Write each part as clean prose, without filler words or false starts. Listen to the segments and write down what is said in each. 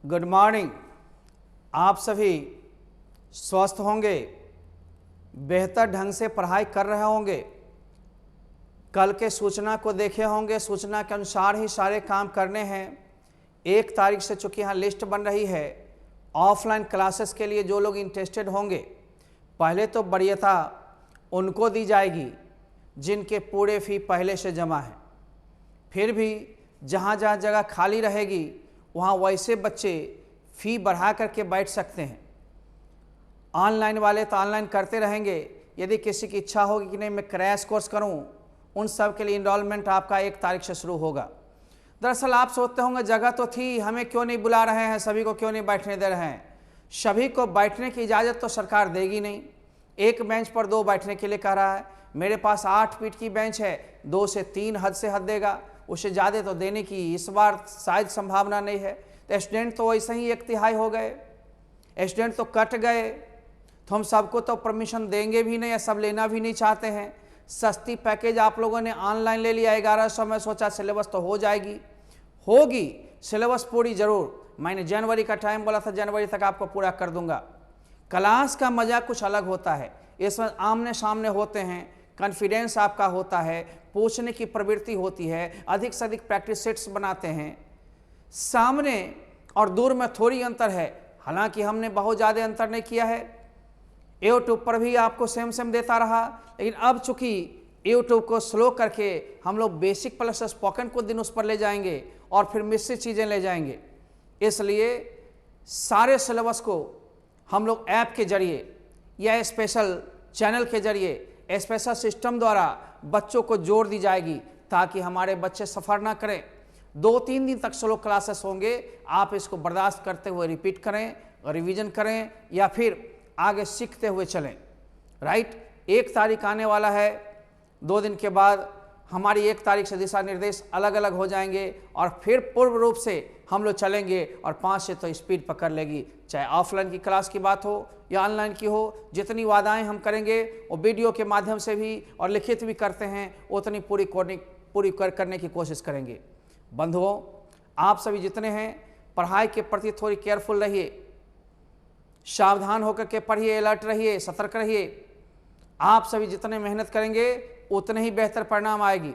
Good morning. आप सभी स्वस्थ होंगे, बेहतर ढंग से पढ़ाई कर रहे होंगे, कल के सूचना को देखे होंगे, सूचना के अनुसार ही सारे काम करने हैं। 1 तारीख से चूँकि यहाँ लिस्ट बन रही है ऑफलाइन क्लासेस के लिए, जो लोग इंटरेस्टेड होंगे पहले तो वरीयता उनको दी जाएगी जिनके पूरे फ़ी पहले से जमा है। फिर भी जहाँ जहाँ जगह खाली रहेगी वहाँ वैसे बच्चे फ़ी बढ़ा करके बैठ सकते हैं। ऑनलाइन वाले तो ऑनलाइन करते रहेंगे। यदि किसी की इच्छा होगी कि नहीं मैं क्रैश कोर्स करूं, उन सब के लिए इनरोलमेंट आपका 1 तारीख से शुरू होगा। दरअसल आप सोचते होंगे जगह तो थी, हमें क्यों नहीं बुला रहे हैं, सभी को क्यों नहीं बैठने दे रहे हैं। सभी को बैठने की इजाज़त तो सरकार देगी नहीं। एक बेंच पर 2 बैठने के लिए कह रहा है। मेरे पास 8 फीट की बेंच है, 2 से 3 हद से हद देगा, उससे ज़्यादा तो देने की इस बार शायद संभावना नहीं है। तो स्टूडेंट तो वैसे ही 1/3 हो गए, स्टूडेंट तो कट गए, तो हम सबको तो परमिशन देंगे भी नहीं या सब लेना भी नहीं चाहते हैं। सस्ती पैकेज आप लोगों ने ऑनलाइन ले लिया 1100 में, सोचा सिलेबस तो हो जाएगी, होगी सिलेबस पूरी जरूर। मैंने जनवरी का टाइम बोला था, जनवरी तक आपको पूरा कर दूंगा। क्लास का मजा कुछ अलग होता है, इसमें आमने सामने होते हैं, कॉन्फिडेंस आपका होता है, पूछने की प्रवृत्ति होती है, अधिक से अधिक प्रैक्टिस सेट्स बनाते हैं। सामने और दूर में थोड़ी अंतर है, हालांकि हमने बहुत ज़्यादा अंतर नहीं किया है। यूट्यूब पर भी आपको सेम देता रहा, लेकिन अब चूंकि यूट्यूब को स्लो करके हम लोग बेसिक प्लस स्पोकन को दिन उस पर ले जाएंगे और फिर मिश्रित चीज़ें ले जाएंगे, इसलिए सारे सिलेबस को हम लोग ऐप के जरिए या स्पेशल चैनल के जरिए स्पेशल सिस्टम द्वारा बच्चों को जोड़ दी जाएगी ताकि हमारे बच्चे सफ़र ना करें। 2-3 दिन तक स्लो क्लासेस होंगे, आप इसको बर्दाश्त करते हुए रिपीट करें, रिवीजन करें या फिर आगे सीखते हुए चलें। राइट, 1 तारीख आने वाला है, 2 दिन के बाद हमारी 1 तारीख से दिशा निर्देश अलग अलग हो जाएंगे और फिर पूर्व रूप से हम लोग चलेंगे और 5 से तो स्पीड पकड़ लेगी। चाहे ऑफलाइन की क्लास की बात हो या ऑनलाइन की हो, जितनी वादाएं हम करेंगे वो वीडियो के माध्यम से भी और लिखित भी करते हैं, उतनी पूरी करने की कोशिश करेंगे। बंधुओं, आप सभी जितने हैं पढ़ाई के प्रति थोड़ी केयरफुल रहिए, सावधान होकर के पढ़िए, अलर्ट रहिए, सतर्क रहिए। आप सभी जितने मेहनत करेंगे उतने ही बेहतर परिणाम आएगी।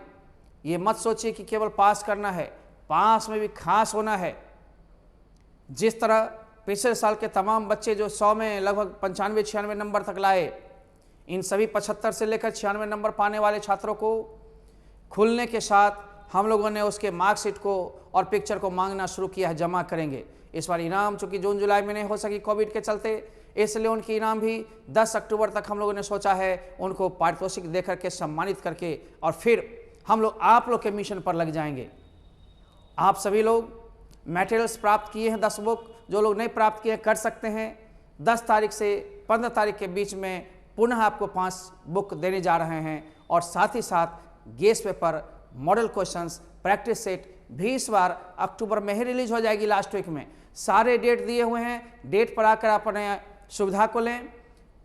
ये मत सोचिए कि केवल पास करना है, पास में भी खास होना है। जिस तरह पिछले साल के तमाम बच्चे जो 100 में लगभग 95-96 नंबर तक लाए, इन सभी 75 से लेकर 96 नंबर पाने वाले छात्रों को खुलने के साथ हम लोगों ने उसके मार्कशीट को और पिक्चर को मांगना शुरू किया है, जमा करेंगे। इस बार इनाम चूँकि जून जुलाई में नहीं हो सकी कोविड के चलते, इसलिए उनकी इनाम भी 10 अक्टूबर तक हम लोगों ने सोचा है उनको पारितोषिक दे करके सम्मानित करके और फिर हम लोग आप लोग के मिशन पर लग जाएंगे। आप सभी लोग मटेरियल्स प्राप्त किए हैं, 10 बुक, जो लोग नहीं प्राप्त किए कर सकते हैं। 10 तारीख से 15 तारीख के बीच में पुनः आपको 5 बुक देने जा रहे हैं और साथ ही साथ guest paper, model questions, practice set भी इस बार अक्टूबर में ही रिलीज हो जाएगी, लास्ट वीक में। सारे डेट दिए हुए हैं, डेट पर आकर अपने सुविधा को लें,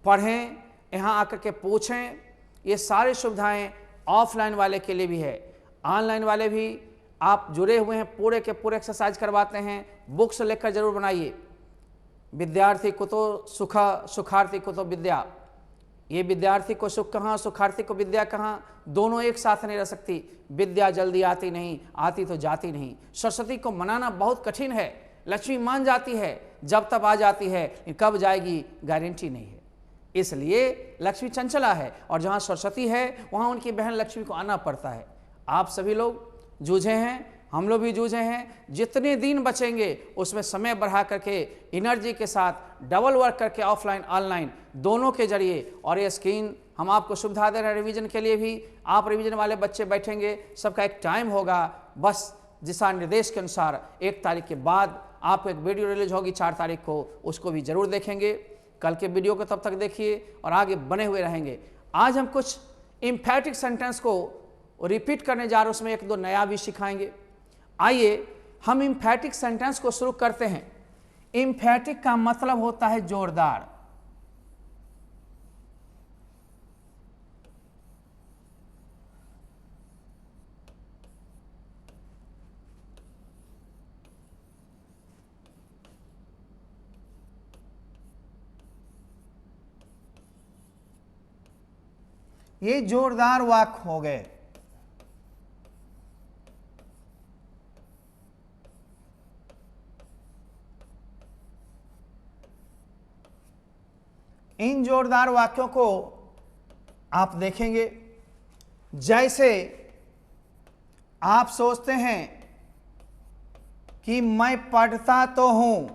पढ़ें, यहाँ आकर के पूछें। ये सारी सुविधाएं ऑफलाइन वाले के लिए भी है, ऑनलाइन वाले भी आप जुड़े हुए हैं, पूरे के पूरे एक्सरसाइज करवाते हैं। बुक्स लेकर जरूर बनाइए। विद्यार्थी को तो सुखार्थी को तो विद्या, ये विद्यार्थी को सुख कहाँ, सुखार्थी को विद्या कहाँ, दोनों एक साथ नहीं रह सकती। विद्या जल्दी आती नहीं, आती तो जाती नहीं। सरस्वती को मनाना बहुत कठिन है, लक्ष्मी मान जाती है, जब तब आ जाती है, कब जाएगी गारंटी नहीं है। इसलिए लक्ष्मी चंचला है और जहाँ सरस्वती है वहाँ उनकी बहन लक्ष्मी को आना पड़ता है। आप सभी लोग जूझे हैं, हम लोग भी जूझे हैं। जितने दिन बचेंगे उसमें समय बढ़ा करके एनर्जी के साथ डबल वर्क करके ऑफलाइन ऑनलाइन दोनों के जरिए, और ये स्क्रीन हम आपको सुविधा दे रहे हैं रिवीजन के लिए भी। आप रिवीजन वाले बच्चे बैठेंगे, सबका एक टाइम होगा, बस दिशा निर्देश के अनुसार 1 तारीख के बाद आपको एक वीडियो रिलीज होगी 4 तारीख को, उसको भी जरूर देखेंगे। कल के वीडियो को तब तक देखिए और आगे बने हुए रहेंगे। आज हम कुछ इम्फैटिक सेंटेंस को रिपीट करने जा रहे हैं, उसमें 1-2 नया भी सिखाएंगे। आइए हम इम्फैटिक सेंटेंस को शुरू करते हैं। इम्फैटिक का मतलब होता है जोरदार। ये जोरदार वाक्य हो गए। इन जोरदार वाक्यों को आप देखेंगे, जैसे आप सोचते हैं कि मैं पढ़ता तो हूं,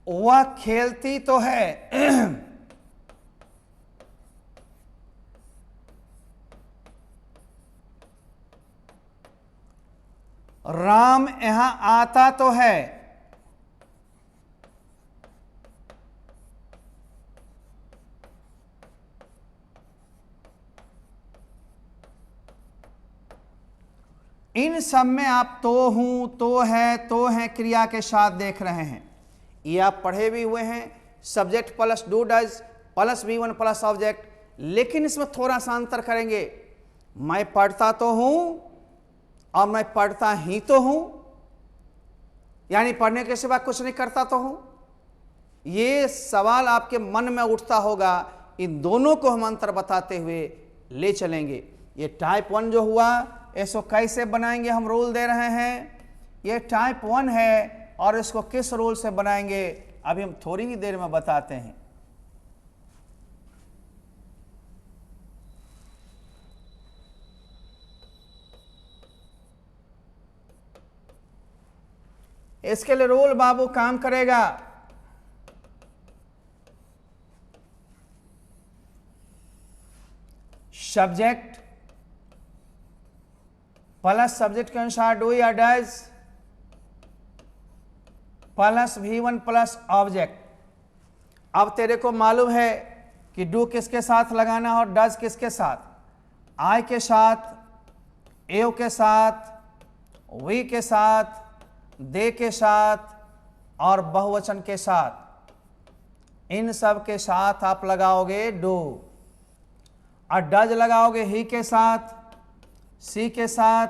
वह खेलती तो है, राम यहां आता तो है, इन सब में आप तो हूं, तो है क्रिया के साथ देख रहे हैं। ये आप पढ़े भी हुए हैं, subject plus do does plus V1 plus object. लेकिन इसमें थोड़ा सा अंतर करेंगे, मैं पढ़ता तो हूं और मैं पढ़ता ही तो हूं, यानी पढ़ने के सिवा कुछ नहीं करता तो हूं। ये सवाल आपके मन में उठता होगा, इन दोनों को हम अंतर बताते हुए ले चलेंगे। ये टाइप 1 जो हुआ, इसको कैसे बनाएंगे हम रूल दे रहे हैं। ये टाइप 1 है और इसको किस रूल से बनाएंगे अभी हम थोड़ी ही देर में बताते हैं। इसके लिए रूल बाबू काम करेगा। सब्जेक्ट प्लस सब्जेक्ट के अनुसार डू या does plus V1 plus object. अब तेरे को मालूम है कि डू किसके साथ लगाना और डज किसके साथ, आई के साथ, एव के साथ, वी के साथ, दे के साथ और बहुवचन के साथ। इन सब के साथ आप लगाओगे डू, और डज लगाओगे ही के साथ, सी के साथ,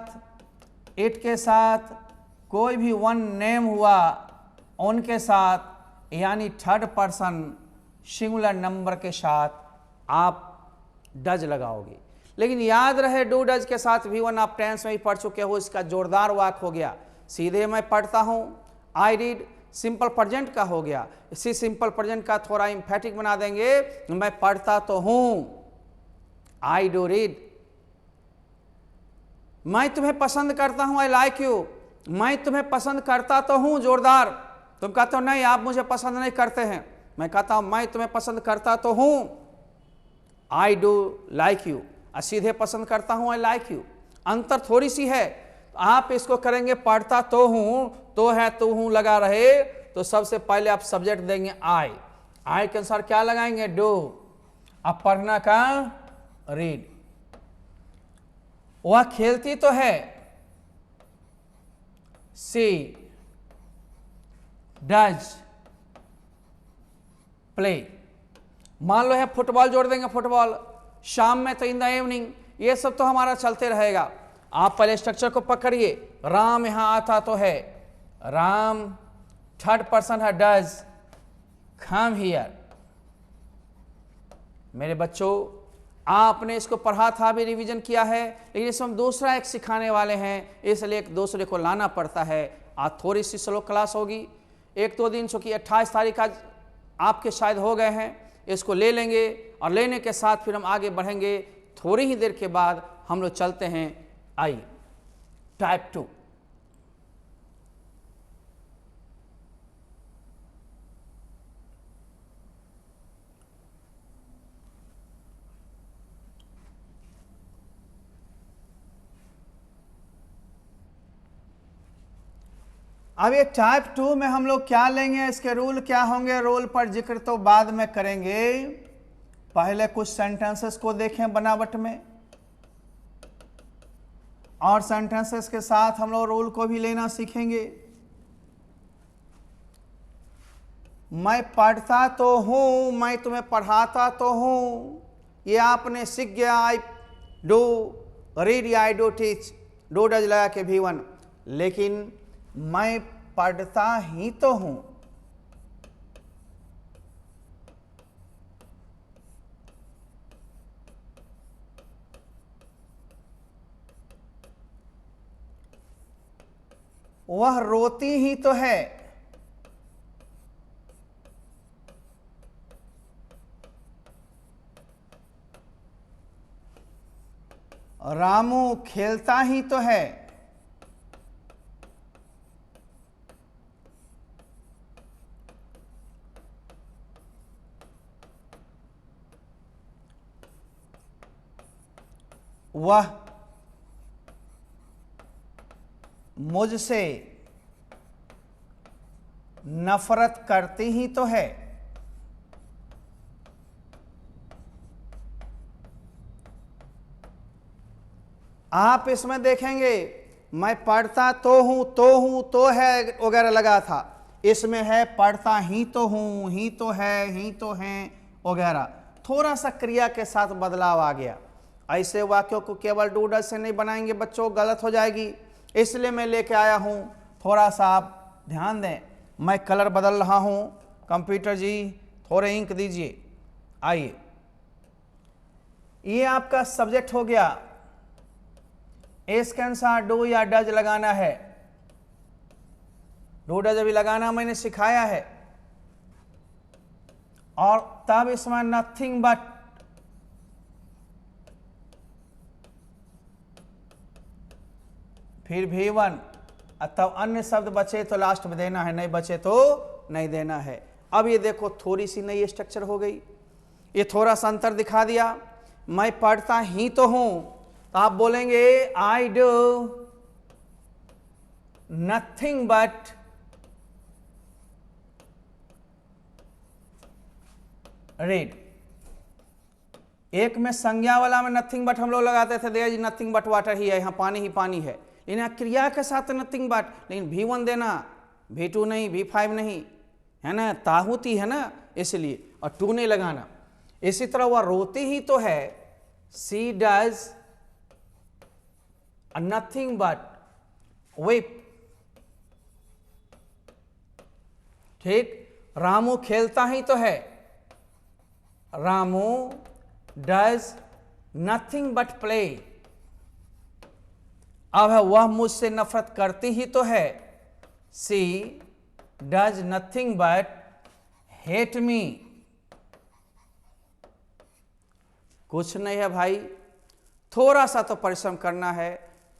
इट के साथ, कोई भी वन नेम हुआ उनके साथ, यानी थर्ड पर्सन सिंगुलर नंबर के साथ आप डज लगाओगे। लेकिन याद रहे डू डज के साथ V1 आप टेंस में ही पढ़ चुके हो, इसका जोरदार वाक्य हो गया। सीधे मैं पढ़ता हूं, आई रीड, सिंपल प्रेजेंट का हो गया। इसी सिंपल प्रेजेंट का थोड़ा इंफेटिक बना देंगे, मैं पढ़ता तो हूं, आई डू रीड। मैं तुम्हें पसंद करता हूं, आई लाइक यू। मैं तुम्हें पसंद करता तो हूं, जोरदार। तुम कहते हो नहीं आप मुझे पसंद नहीं करते हैं, मैं कहता हूं मैं तुम्हें पसंद करता तो हूं, आई डू लाइक यू। सीधे पसंद करता हूं, आई लाइक यू। अंतर थोड़ी सी है। आप इसको करेंगे पढ़ता तो हूं, तो है तो हूं लगा रहे, तो सबसे पहले आप सब्जेक्ट देंगे आई, आई के अनुसार क्या लगाएंगे डू। अब पढ़ना का रीड। वह खेलती तो है, सी डज प्ले। मान लो है फुटबॉल, जोड़ देंगे फुटबॉल। शाम में तो इन द इवनिंग, ये सब तो हमारा चलते रहेगा। आप पहले स्ट्रक्चर को पकड़िए। राम यहां आता तो है, राम थर्ड पर्सन है डज, कम हियर। मेरे बच्चों आपने इसको पढ़ा था, भी रिवीजन किया है, लेकिन इसमें हम दूसरा एक सिखाने वाले हैं, इसलिए एक दूसरे को लाना पड़ता है। आज थोड़ी सी स्लो क्लास होगी, 1-2 दिन, चूंकि 28 तारीख आज आपके शायद हो गए हैं। इसको ले लेंगे और लेने के साथ फिर हम आगे बढ़ेंगे। थोड़ी ही देर के बाद हम लोग चलते हैं आई टाइप 2। अब ये टाइप 2 में हम लोग क्या लेंगे, इसके रूल क्या होंगे, रूल पर जिक्र तो बाद में करेंगे। पहले कुछ सेंटेंसेस को देखें बनावट में, और सेंटेंसेस के साथ हम लोग रूल को भी लेना सीखेंगे। मैं पढ़ता तो हूं, मैं तुम्हें पढ़ाता तो हूं, ये आपने सीख गया। आई डू रीड या I do teach, do does लगा के V1। लेकिन मैं पढ़ता ही तो हूं। वह रोती ही तो है। रामू खेलता ही तो है। वह मुझसे नफरत करती ही तो है। आप इसमें देखेंगे मैं पढ़ता तो हूं तो है वगैरह लगा था, इसमें है पढ़ता ही तो हूं, ही तो है, ही तो हैं वगैरह, थोड़ा सा क्रिया के साथ बदलाव आ गया। ऐसे वाक्यों को केवल डूडल से नहीं बनाएंगे बच्चों, गलत हो जाएगी, इसलिए मैं लेके आया हूं। थोड़ा सा आप ध्यान दें, मैं कलर बदल रहा हूं। कंप्यूटर जी थोड़े इंक दीजिए। आइए, ये आपका सब्जेक्ट हो गया। इसके अनुसार डू या डज लगाना है। डू डज अभी लगाना मैंने सिखाया है। और तब इसमें नथिंग बट, फिर V1, तब अन्य शब्द बचे तो लास्ट में देना है, नहीं बचे तो नहीं देना है। अब ये देखो थोड़ी सी नई स्ट्रक्चर हो गई, ये थोड़ा सा अंतर दिखा दिया। मैं पढ़ता ही तो हूं, तो आप बोलेंगे I do nothing but read. एक में संज्ञा वाला में नथिंग बट हम लोग लगाते थे, there is nothing but water ही है, यहाँ पानी ही पानी है। लेकिन क्रिया के साथ नथिंग बट, लेकिन V1 देना, V2 नहीं, V5 नहीं, है ना, ताहूती है ना, इसलिए, और 2 नहीं लगाना। इसी तरह वह रोती ही तो है, she does nothing but weep। ठीक, रामू खेलता ही तो है, Ramu does nothing but play. अब है वह मुझसे नफरत करती ही तो है, she does nothing but hate me. कुछ नहीं है भाई, थोड़ा सा तो परिश्रम करना है,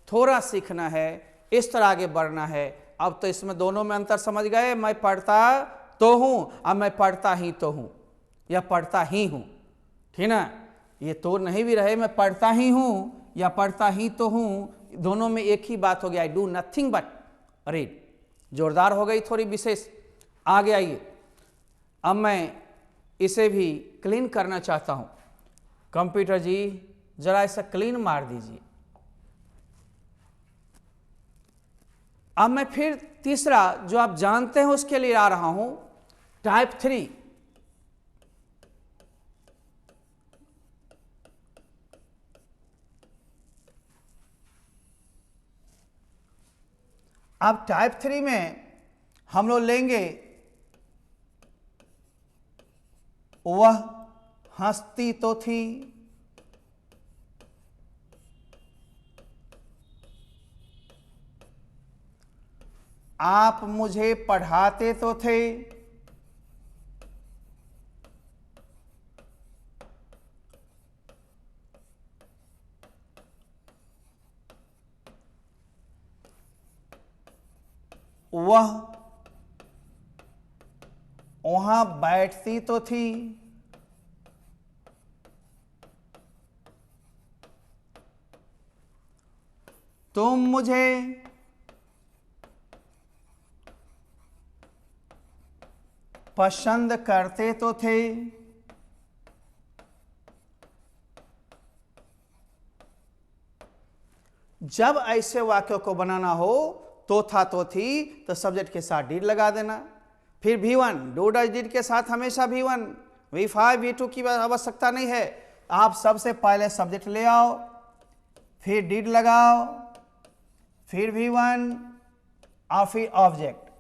थोड़ा सीखना है, इस तरह आगे बढ़ना है। अब तो इसमें दोनों में अंतर समझ गए, मैं पढ़ता तो हूं, अब मैं पढ़ता ही तो हूं या पढ़ता ही हूं, ठीक ना। ये तो नहीं भी रहे, मैं पढ़ता ही हूं या पढ़ता ही तो हूं, दोनों में एक ही बात हो गया, I do nothing but read. जोरदार हो गई, थोड़ी विशेष। आगे आइए, अब मैं इसे भी क्लीन करना चाहता हूं। कंप्यूटर जी जरा इसे क्लीन मार दीजिए। अब मैं फिर तीसरा जो आप जानते हैं उसके लिए आ रहा हूं, टाइप 3। अब टाइप 3 में हम लोग लेंगे वह हंसती तो थी, आप मुझे पढ़ाते तो थे, वह वहां बैठती तो थी, तुम मुझे पसंद करते तो थे, जब ऐसे वाक्यों को बनाना हो तो था तो थी तो सब्जेक्ट के साथ डिड लगा देना। फिर V1, डू डज डिड के साथ हमेशा V1, V5 V2 की आवश्यकता नहीं है। आप सबसे पहले सब्जेक्ट ले आओ, फिर डिड लगाओ, फिर V1 और फिर ऑब्जेक्ट।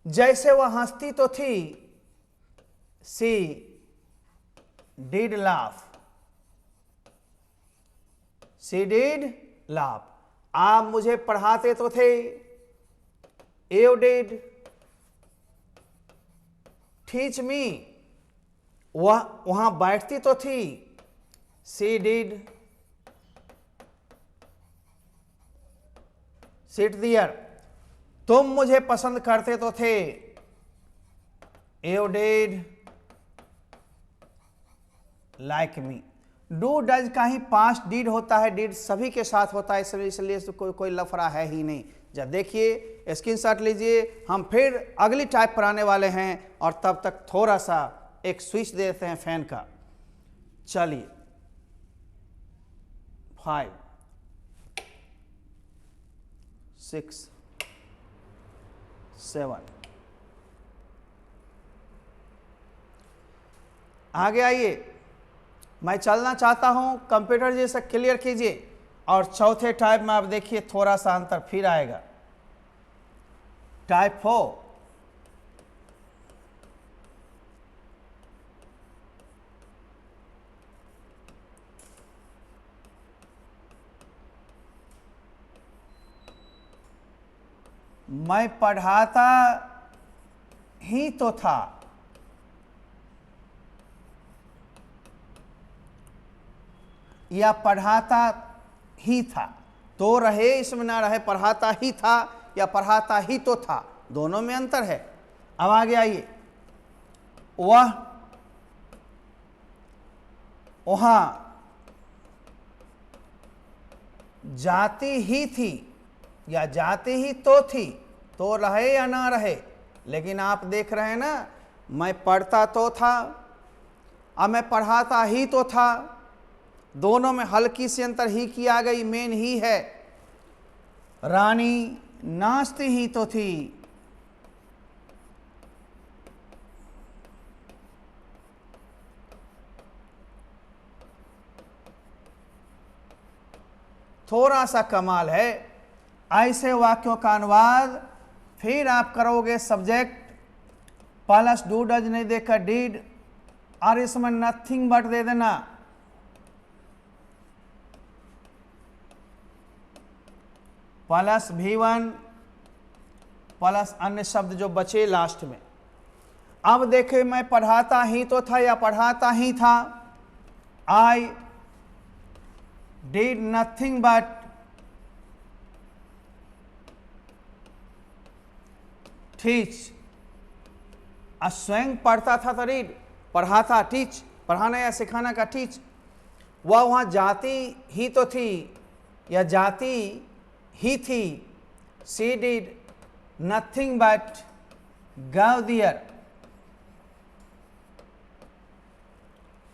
जैसे वह हंसती तो थी, she did laugh, she did laugh. आप मुझे पढ़ाते तो थे, यू डिड टीच मी। वह वहां बैठती तो थी, सी डिड सिट दियर। तुम मुझे पसंद करते तो थे, you did like me. Do does का ही पास्ट डिड होता है, डिड सभी के साथ होता है, इसलिए कोई लफड़ा है ही नहीं। जब देखिए स्क्रीनशॉट लीजिए, हम फिर अगली टाइप पर आने वाले हैं और तब तक थोड़ा सा एक स्विच देते हैं फैन का। चलिए 5 6 7 आगे आइए। मैं चलना चाहता हूं, कंप्यूटर जी से क्लियर कीजिए। और चौथे टाइप में आप देखिए थोड़ा सा अंतर फिर आएगा। टाइप 4, मैं पढ़ाता ही तो था, या पढ़ाता ही था। तो रहे इसमें ना रहे, पढ़ाता ही था या पढ़ाता ही तो था, दोनों में अंतर है। अब आगे आइए। वह वहां जाती ही थी या जाती ही तो थी, तो रहे या ना रहे। लेकिन आप देख रहे हैं ना, मैं पढ़ता तो था, अब मैं पढ़ाता ही तो था, दोनों में हल्की सी अंतर ही की आ गई, मेन ही है। रानी नाचती ही तो थी, थोड़ा सा कमाल है। ऐसे वाक्यों का अनुवाद फिर आप करोगे सब्जेक्ट प्लस डू डज नहीं देकर डिड, और इसमें नथिंग बट दे देना। प्लस V1 प्लस अन्य शब्द जो बचे लास्ट में। अब देखे, मैं पढ़ाता ही तो था या पढ़ाता ही था। I did nothing but teach. स्वयं पढ़ता था तो रीड, पढ़ाता टीच, पढ़ाना या सिखाना का टीच। वह वहां जाती ही तो थी या जाती ही थी, she did nothing but go there.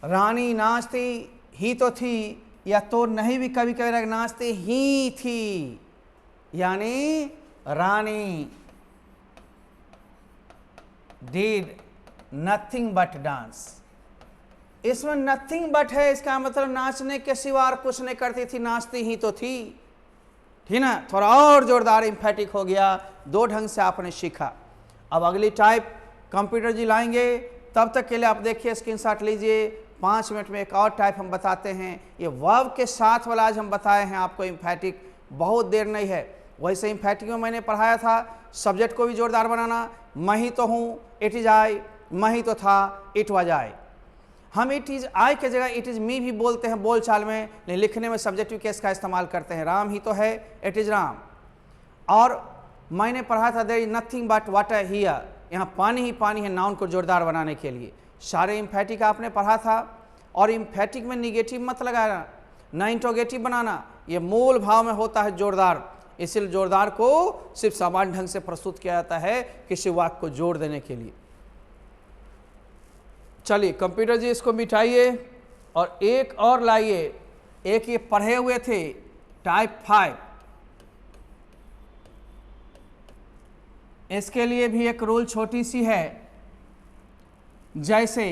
Rani नाचती ही तो थी, या तो नहीं भी कभी कभी नाचती ही थी, यानी रानी डिड नथिंग बट डांस। इसमें नथिंग बट है, इसका मतलब नाचने के सिवा और कुछ नहीं करती थी, नाचती ही तो थी। ठीक ना, थोड़ा और जोरदार इम्फेटिक हो गया, दो ढंग से आपने सीखा। अब अगली टाइप कंप्यूटर जी लाएंगे, तब तक के लिए आप देखिए, स्क्रीनशॉट लीजिए। 5 मिनट में एक और टाइप हम बताते हैं। ये वर्ब के साथ वाला आज हम बताए हैं आपको इम्फेटिक, बहुत देर नहीं है। वैसे इम्फेटिक में मैंने पढ़ाया था सब्जेक्ट को भी जोरदार बनाना। मैं ही तो हूँ, इट इज आई, मैं ही तो था, इट वाज आई। हम इट इज आई के जगह इट इज मी भी बोलते हैं बोलचाल में, लेकिन लिखने में सब्जेक्टिव केस का इस्तेमाल करते हैं। राम ही तो है, इट इज राम। और मैंने पढ़ा था there is nothing but water here, यहाँ पानी ही पानी है, नाउन को जोरदार बनाने के लिए। सारे इम्फेटिक आपने पढ़ा था। और इम्फेटिक में निगेटिव मत लगाना, ना इंट्रोगेटिव बनाना, ये मूल भाव में होता है जोरदार। इसलिए जोरदार को सिर्फ सामान्य ढंग से प्रस्तुत किया जाता है किसी वाक्य को जोड़ देने के लिए। चलिए कंप्यूटर जी इसको मिटाइए और एक और लाइए। एक ये पढ़े हुए थे टाइप 5, इसके लिए भी एक रूल छोटी सी है। जैसे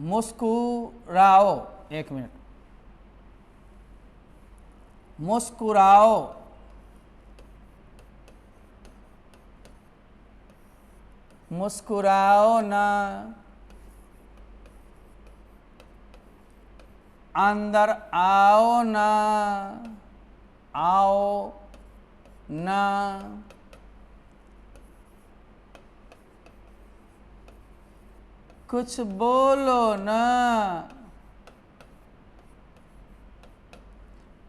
मुस्कुराओ, एक मिनट, मुस्कुराओ मुस्कुराओ ना, अंदर आओ ना, आओ ना, कुछ बोलो ना,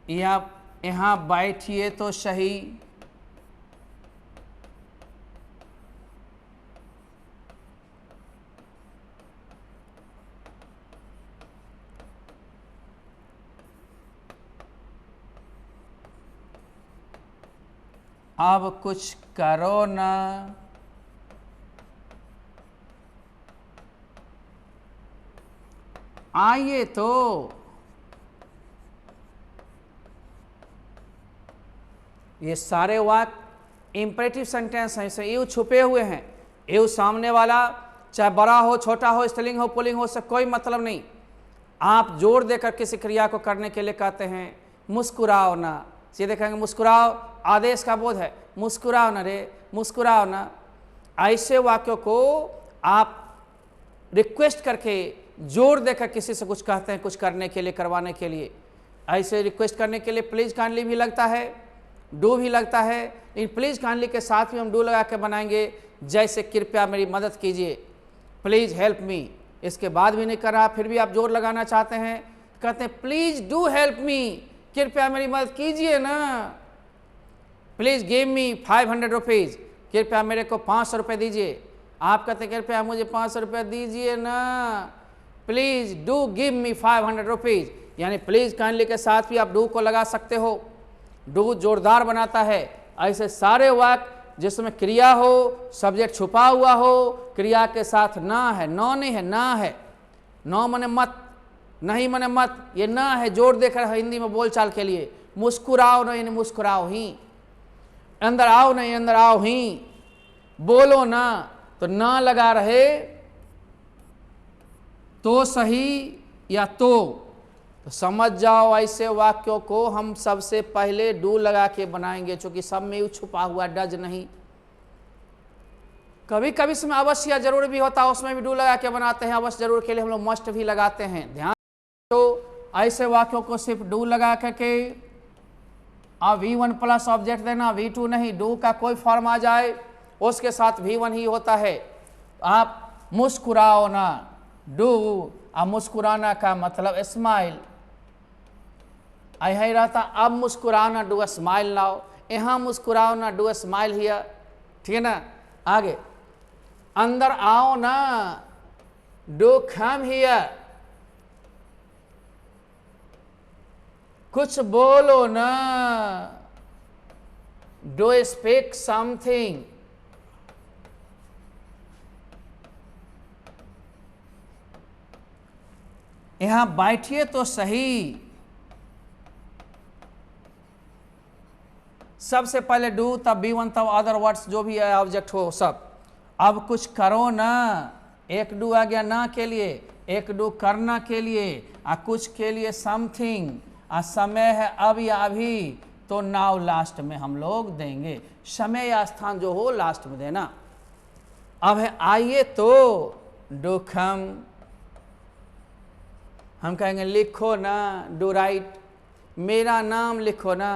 या यहाँ बैठिए तो सही, अब कुछ करो ना, आइए तो, ये सारे वाक्य इंपरेटिव सेंटेंस हैं, इसमें यू छुपे हुए हैं। यू सामने वाला चाहे बड़ा हो, छोटा हो, स्त्रीलिंग हो, पुल्लिंग हो, उससे कोई मतलब नहीं। आप जोर देकर किसी क्रिया को करने के लिए कहते हैं मुस्कुराओ ना, सीधे कहेंगे मुस्कुराओ, आदेश का बोध है, मुस्कुराओ ना रे, मुस्कुराओ ना। ऐसे वाक्यों को आप रिक्वेस्ट करके जोर देकर किसी से कुछ कहते हैं, कुछ करने के लिए, करवाने के लिए। ऐसे रिक्वेस्ट करने के लिए प्लीज काइंडली भी लगता है, डू भी लगता है। इन प्लीज काइंडली के साथ भी हम डू लगा के बनाएंगे, जैसे कृपया मेरी मदद कीजिए, प्लीज हेल्प मी। इसके बाद भी नहीं कर रहा, फिर भी आप जोर लगाना चाहते हैं, कहते हैं प्लीज डू हेल्प मी, कृपया मेरी मदद कीजिए ना। प्लीज गिव मी 500 रुपीज़, कृपया मेरे को 500 रुपये दीजिए। आप कहते हैं कृपया मुझे 500 रुपये दीजिए ना। Please do give me 500 rupees, यानी प्लीज काइंडली के साथ भी आप डू को लगा सकते हो। डू जोरदार बनाता है। ऐसे सारे वाक्य जिसमें क्रिया हो, सब्जेक्ट छुपा हुआ हो, क्रिया के साथ ना है, नो नहीं है, ना है। नो मने मत, नहीं मने मत, ये ना है, जोर देकर हिंदी में बोलचाल के लिए। मुस्कुराओ नहीं, मुस्कुराओ ही। अंदर आओ नहीं, अंदर आओ ही। बोलो ना, तो ना लगा रहे तो सही या तो समझ जाओ। ऐसे वाक्यों को हम सबसे पहले डू लगा के बनाएंगे, क्योंकि सब में छुपा हुआ डज नहीं। कभी कभी इसमें अवश्य या जरूर भी होता है, उसमें भी डू लगा के बनाते हैं। अवश्य जरूर के लिए हम लोग मस्ट भी लगाते हैं। ध्यान तो ऐसे वाक्यों को सिर्फ डू लगा करके अब V1 प्लस ऑब्जेक्ट देना, V2 नहीं। डू का कोई फॉर्म आ जाए उसके साथ V1 ही होता है। आप मुस्कुराओ ना, डू। अब मुस्कुराना का मतलब स्माइल, यही रहता। अब मुस्कुराना, डू स्माइल नाउ। यहाँ मुस्कुराओ ना, डू स्माइल हियर। ठीक है ना। आगे अंदर आओ ना, डू कम हियर। कुछ बोलो ना, डू स्पीक समथिंग। यहां बैठिए तो सही, सबसे पहले डू, तब B1, तब अदर वर्ड्स जो भी है ऑब्जेक्ट हो सब। अब कुछ करो ना, एक डू आ गया ना के लिए, एक डू करना के लिए, कुछ के लिए समथिंग। समय है अब या अभी, तो नाउ लास्ट में हम लोग देंगे। समय या स्थान जो हो लास्ट में देना। अब है आइए तो, डू कम। हम कहेंगे लिखो ना, डू राइट। मेरा नाम लिखो ना,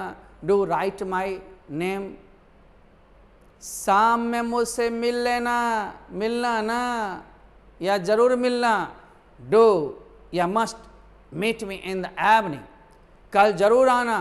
डू राइट माई नेम। शाम में मुझसे मिल लेना, मिलना ना, या जरूर मिलना, do you must meet me in the evening. कल जरूर आना,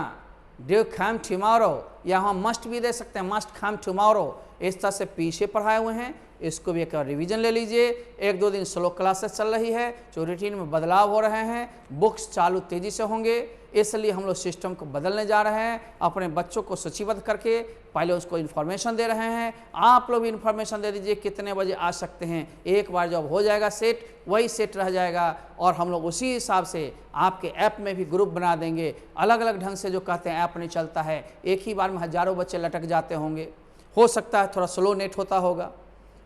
डू कम टुमारो, या हम मस्ट भी दे सकते हैं, मस्ट कम टुमारो। इस तरह से पीछे पढ़ाए हुए हैं, इसको भी एक रिवीजन ले लीजिए। एक दो दिन स्लो क्लासेस चल रही है, जो रूटीन में बदलाव हो रहे हैं, बुक्स चालू तेजी से होंगे, इसलिए हम लोग सिस्टम को बदलने जा रहे हैं। अपने बच्चों को सूचीबद्ध करके पहले उसको इन्फॉर्मेशन दे रहे हैं। आप लोग भी इन्फॉर्मेशन दे दीजिए कितने बजे आ सकते हैं। एक बार जब हो जाएगा सेट, वही सेट रह जाएगा, और हम लोग उसी हिसाब से आपके ऐप में भी ग्रुप बना देंगे। अलग अलग ढंग से जो कहते हैं ऐप नहीं चलता है, एक ही बार में हजारों बच्चे लटक जाते होंगे, हो सकता है थोड़ा स्लो नेट होता होगा,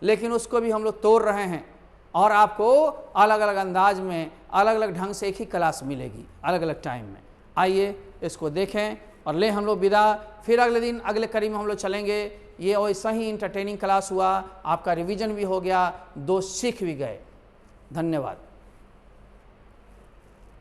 लेकिन उसको भी हम लोग तोड़ रहे हैं। और आपको अलग अलग अंदाज में, अलग अलग ढंग से एक ही क्लास मिलेगी, अलग अलग टाइम में। आइए इसको देखें और ले हम लोग विदा। फिर अगले दिन अगले कड़ी में हम लोग चलेंगे ये वैसा ही इंटरटेनिंग क्लास हुआ, आपका रिवीजन भी हो गया, 2 सीख भी गए। धन्यवाद।